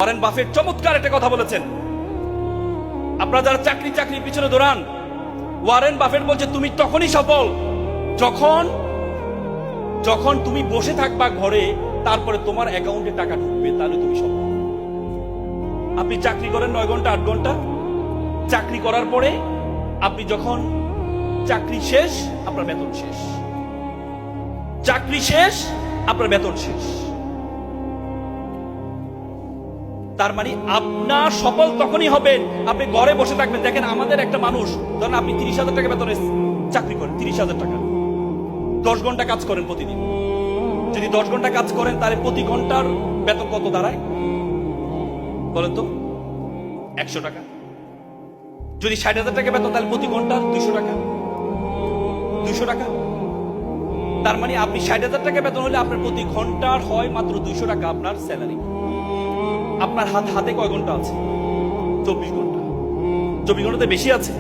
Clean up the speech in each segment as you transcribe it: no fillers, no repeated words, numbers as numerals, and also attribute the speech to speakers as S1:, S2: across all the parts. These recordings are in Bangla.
S1: ওয়ারেন বাফেট চমৎকার একটা কথা বলেছেন। আপনারা যারা চাকরির পিছনে দৌড়ান, ওয়ারেন বাফেট বলছে তুমি তখনই সফল যখন তুমি বসে থাকবা ঘরে, তারপরে তোমার অ্যাকাউন্টে টাকা ঢুকবে, তাহলে তুমি সফল। আপনি চাকরি করেন 9 ঘন্টা 8 ঘন্টা, চাকরি করার পরে আপনি যখন চাকরি শেষ, আপনার বেতন শেষ, চাকরি শেষ, আপনার বেতন শেষ। তার মানে আপনার সফল তখনই হবেন আপনি ঘরে বসে থাকবেন। দেখেন আমাদের একটা মানুষ, ধরেন আপনি 30,000 টাকা বেতনে চাকরি করেন, 30,000 টাকা, 10 ঘন্টা কাজ করেন প্রতিদিন। যদি 10 ঘন্টা কাজ করেন তাহলে প্রতি ঘন্টার বেতন কত দাঁড়ায় বলেন তো? 100 টাকা। যদি 60,000 টাকা বেতন, তাহলে প্রতি ঘন্টা 200 টাকা, 200 টাকা। তার মানে আপনি 60,000 টাকা বেতন হলে আপনার প্রতি ঘন্টার হয় মাত্র 200 টাকা আপনার স্যালারি। আপনার হাতে কয় ঘন্টা আছে? 24 ঘন্টা। 24 ঘন্টাতে বেশি আছে।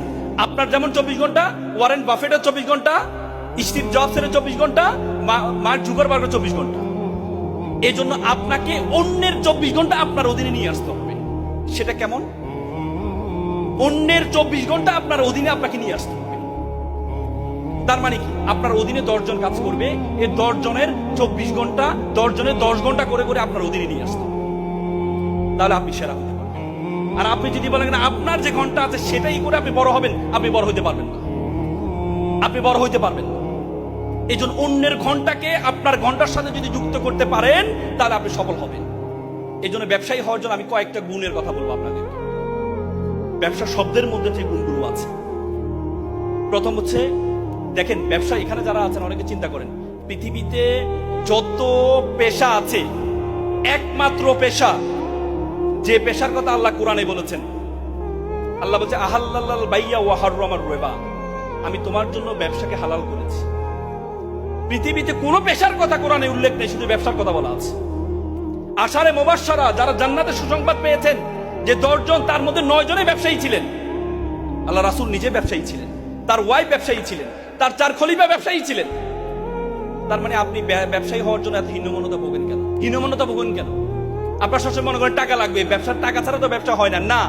S1: আপনার যেমন 24 ঘন্টা, ওয়ারেন বাফেটের 24 ঘন্টা, স্টিভ জবসের 24 ঘন্টা, মার্ক জুকারবার্গের 24 ঘন্টা। এই জন্য আপনাকে অন্যের 24 ঘন্টা আপনার অধীনে নিয়ে আসতে হবে। সেটা কেমন? অন্যের 24 ঘন্টা আপনার অধীনে আপনাকে নিয়ে আসতে হবে। তার মানে কি? আপনার অধীনে 10 জন কাজ করবে, এই 10 জনের 24 ঘন্টা, 10 জনের 10 ঘন্টা করে করে আপনার অধীনে নিয়ে আসতে হবে, তাহলে আপনি সেরা হতে পারবেন। আর আপনি যদি বলেন না আপনার যে ঘন্টা আছে সেটাই করে আপনি বড় হবেন, আপনি বড় হইতে পারবেন না, আপনি বড় হইতে পারবেন না। এই জন্য অন্যের ঘন্টাকে আপনার ঘন্টার সাথে যদি যুক্ত করতে পারেন, তাহলে আপনি সফল হবেন। এই জন্য ব্যবসায়ী হওয়ার জন্য আমি কয়েকটা গুণের কথা বলবো আপনাদের। ব্যবসা শব্দের মধ্যে যে গুণগুলো আছে, প্রথম হচ্ছে, দেখেন ব্যবসা, এখানে যারা আছেন অনেকে চিন্তা করেন পৃথিবীতে যত পেশা আছে, একমাত্র পেশা, যে পেশার কথা আল্লাহ কোরআনে বলেছেন, আল্লাহ বলছে আহাল্লাল বাইয়া ওয়া হাররামার রিবা, আমি তোমার জন্য ব্যবসাকে হালাল করেছি। পৃথিবীতে কোনো পেশার কথা কোরআনে উল্লেখ নেই, শুধু ব্যবসার কথা বলা আছে। আশারে মুবাশশারা, যারা জান্নাতের সুসংবাদ পেয়েছেন, যে 10 জন, তার মধ্যে 9 জনই ব্যবসায়ী ছিলেন। আল্লাহ রাসূল নিজে ব্যবসায়ী ছিলেন, তার ওয়াইফ ব্যবসায়ী ছিলেন, তার 4 খলিফা ব্যবসায়ী ছিলেন। তার মানে আপনি ব্যবসায়ী হওয়ার জন্য এত হীনমন্যতা ভোগেন কেন? হীনমন্যতা ভোগেন কেন? আপনার সবসময় মনে করেন টাকা লাগবে, ব্যবসার টাকা ছাড়া তো ব্যবসা হয় না। না,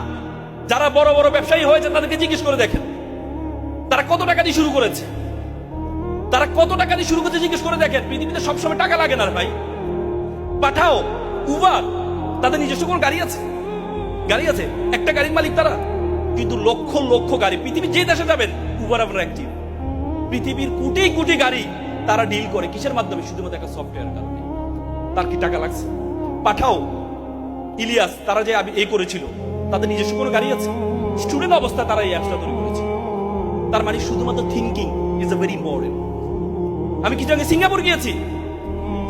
S1: যারা বড় বড় ব্যবসায়ী হয়েছে তাদেরকে জিজ্ঞেস করে দেখেন তারা কত টাকা দিয়ে শুরু করেছে, তারা কত টাকা দিয়ে শুরু করতে জিজ্ঞেস করে দেখেন। পৃথিবীতে সবসময় টাকা লাগে না ভাই। পাঠাও, উবার, তাদের নিজস্ব কোনো গাড়ি আছে? গাড়ি আছে, একটা গাড়ির মালিক তারা, কিন্তু লক্ষ লক্ষ গাড়ি। পৃথিবীর যে দেশে যাবেন উবার আপনার অ্যাক্টিভ। পৃথিবীর কোটি কোটি গাড়ি তারা ডিল করে কিসের মাধ্যমে? শুধুমাত্র একটা সফটওয়্যার কারণে। তার কি টাকা লাগছে? পাঠাও, ইলিয়াস, তারা যে এই করেছিল, তাদের নিজস্ব কোনো গাড়ি আছে? স্টুডেন্ট অবস্থায় তারা এই অ্যাপসটা তৈরি করেছে। তার মানে শুধুমাত্র thinking is a very important. আমি কিছু আগে সিঙ্গাপুর গিয়েছি।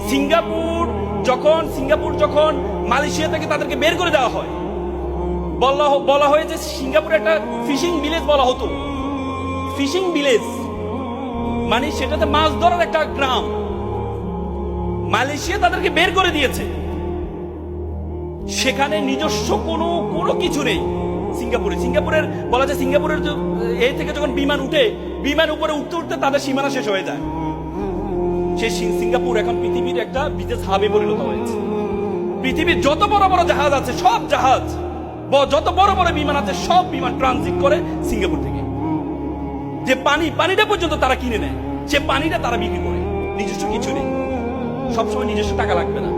S1: সিঙ্গাপুর যখন মালয়েশিয়া থেকে তাদেরকে বের করে দেওয়া হয়, বলা হয়েছে সিঙ্গাপুরে একটা ফিশিং ভিলেজ বলা হতো। ফিশিং ভিলেজ মানে সেটাতে মাছ ধরার একটা গ্রাম। মালয়েশিয়া তাদেরকে বের করে দিয়েছে, সেখানে নিজস্ব কোনো কিছু নেই। সিঙ্গাপুরের বলা যায়, সিঙ্গাপুরের এই থেকে যখন বিমান উঠে, বিমান উপরে উঠতে উঠতে তাদের সীমানা শেষ হয়ে যায়। সেই সিঙ্গাপুর এখন পৃথিবীর একটা বিজনেস হাবে পরিণত হয়েছে। পৃথিবীর যত বড় বড় জাহাজ আছে, সব জাহাজ, যত বড় বড় বিমান আছে, সব বিমান ট্রানজিট করে সিঙ্গাপুর থেকে। যে পানিটা পর্যন্ত তারা কিনে নেয়, সে পানিটা তারা বিক্রি করে। নিজস্ব কিছু নেই। সবসময় নিজস্ব টাকা লাগবে না,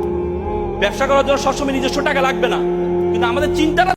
S1: ব্যবসা করার জন্য সবসময় নিজস্ব টাকা লাগবে না, কিন্তু আমাদের চিন্তাটা